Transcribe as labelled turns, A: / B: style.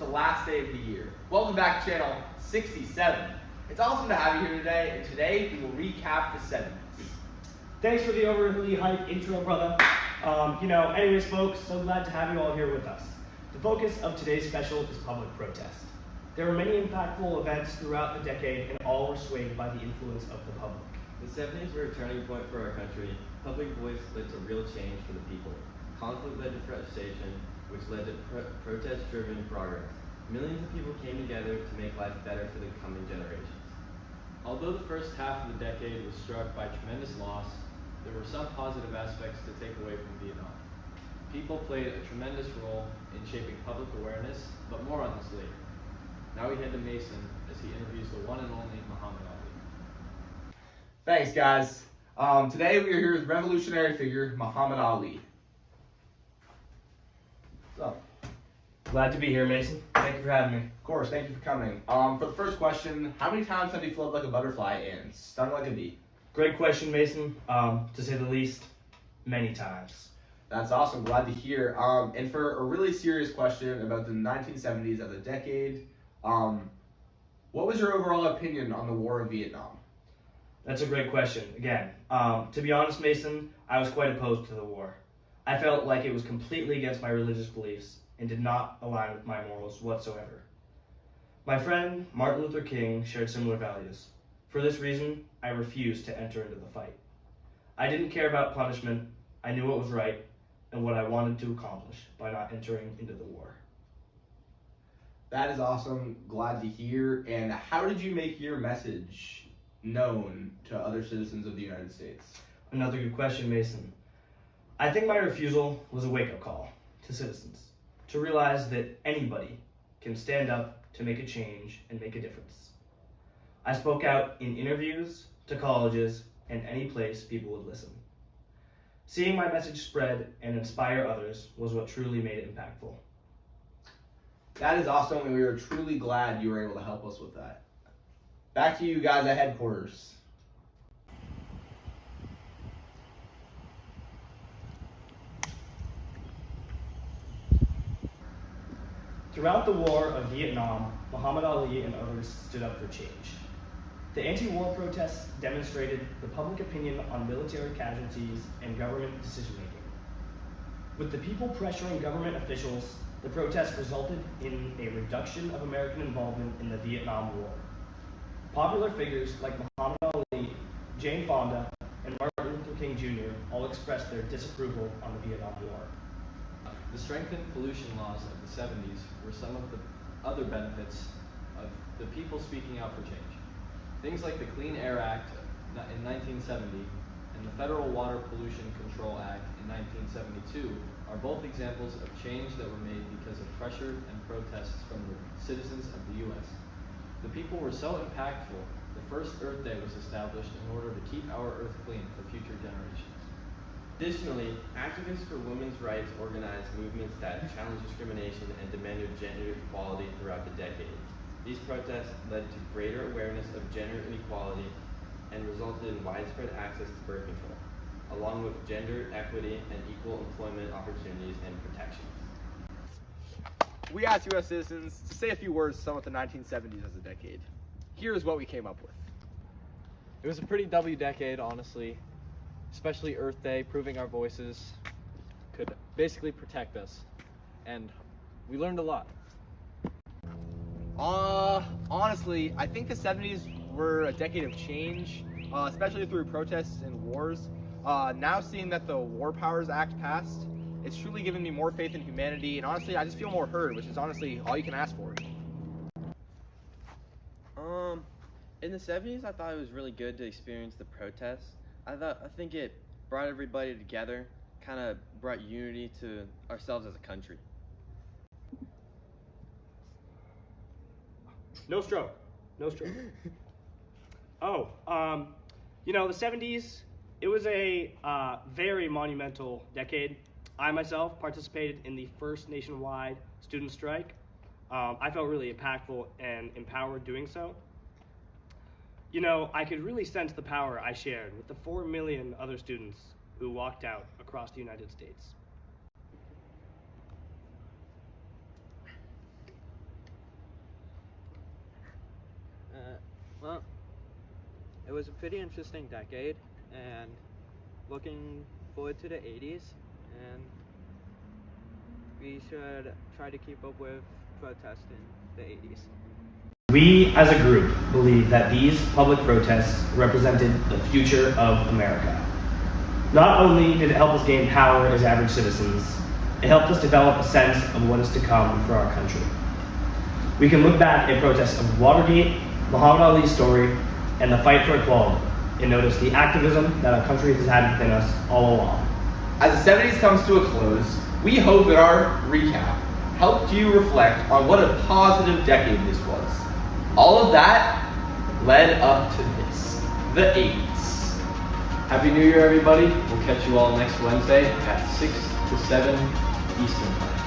A: the last day of the year. Welcome back to channel 67. It's awesome to have you here today, and today we will recap the 70s.
B: Thanks for the overly hyped intro, brother. Anyways, folks, so glad to have you all here with us. The focus of today's special is public protest. There were many impactful events throughout the decade, and all were swayed by the influence of the public.
C: The 70s were a turning point for our country. Public voice led to real change for the people. Conflict led to frustration, which led to protest-driven progress. Millions of people came together to make life better for the coming generations.
D: Although the first half of the decade was struck by tremendous loss, there were some positive aspects to take away from Vietnam. People played a tremendous role in shaping public awareness, but more on this later. Now we head to Mason as he interviews the one and only Muhammad Ali.
A: Thanks, guys. Today we are here with revolutionary figure Muhammad Ali. What's up?
B: Glad to be here, Mason. Thank you for having me.
A: Of course, thank you for coming. For the first question, how many times have you floated like a butterfly and stung like a bee?
B: Great question, Mason. To say the least, many times.
A: That's awesome. Glad to hear. And for a really serious question about the 1970s as a decade, what was your overall opinion on the war in Vietnam?
B: That's a great question. Again, to be honest, Mason, I was quite opposed to the war. I felt like it was completely against my religious beliefs and did not align with my morals whatsoever. My friend, Martin Luther King, shared similar values. For this reason, I refused to enter into the fight. I didn't care about punishment. I knew what was right and what I wanted to accomplish by not entering into the war.
A: That is awesome. Glad to hear. And how did you make your message known to other citizens of the United States?
B: Another good question, Mason. I think my refusal was a wake-up call to citizens to realize that anybody can stand up to make a change and make a difference. I spoke out in interviews, to colleges, and any place people would listen. Seeing my message spread and inspire others was what truly made it impactful.
A: That is awesome, and we are truly glad you were able to help us with that. Back to you guys at headquarters.
B: Throughout the War of Vietnam, Muhammad Ali and others stood up for change. The anti-war protests demonstrated the public opinion on military casualties and government decision-making. With the people pressuring government officials, the protests resulted in a reduction of American involvement in the Vietnam War. Popular figures like Muhammad Ali, Jane Fonda, and Martin Luther King Jr. all expressed their disapproval on the Vietnam War.
D: The strengthened pollution laws of the 70s were some of the other benefits of the people speaking out for change. Things like the Clean Air Act in 1970 and the Federal Water Pollution Control Act in 1972 are both examples of change that were made because of pressure and protests from the citizens of the U.S. The people were so impactful, the first Earth Day was established in order to keep our Earth clean for future generations.
C: Additionally, activists for women's rights organized movements that challenged discrimination and demanded gender equality throughout the decade. These protests led to greater awareness of gender inequality and resulted in widespread access to birth control, along with gender equity and equal employment opportunities and protections.
A: We asked U.S. citizens to say a few words to sum up the 1970s as a decade. Here's what we came up with.
E: It was a pretty W decade, honestly. Especially Earth Day, proving our voices could basically protect us. And we learned a lot.
A: Honestly, I think the 70s were a decade of change, especially through protests and wars. Now seeing that the War Powers Act passed, it's truly given me more faith in humanity, and honestly, I just feel more heard, which is honestly all you can ask for.
F: In the 70s, I thought it was really good to experience the protests. I think it brought everybody together, kind of brought unity to ourselves as a country.
B: No stroke. No stroke. The 70s, it was a very monumental decade. I myself participated in the first nationwide student strike. I felt really impactful and empowered doing so. I could really sense the power I shared with the 4 million other students who walked out across the United States.
G: Well, it was a pretty interesting decade, and looking forward to the 80s, and we should try to keep up with protests in the 80s.
B: We, as a group, believe that these public protests represented the future of America. Not only did it help us gain power as average citizens, it helped us develop a sense of what is to come for our country. We can look back at protests of Watergate, Muhammad Ali's story, and the fight for equality, and notice the activism that our country has had within us all along.
H: As the 70s comes to a close, we hope that our recap helped you reflect on what a positive decade this was. All of that led up to this, the 80s.
D: Happy New Year, everybody. We'll catch you all next Wednesday at 6 to 7 Eastern Time.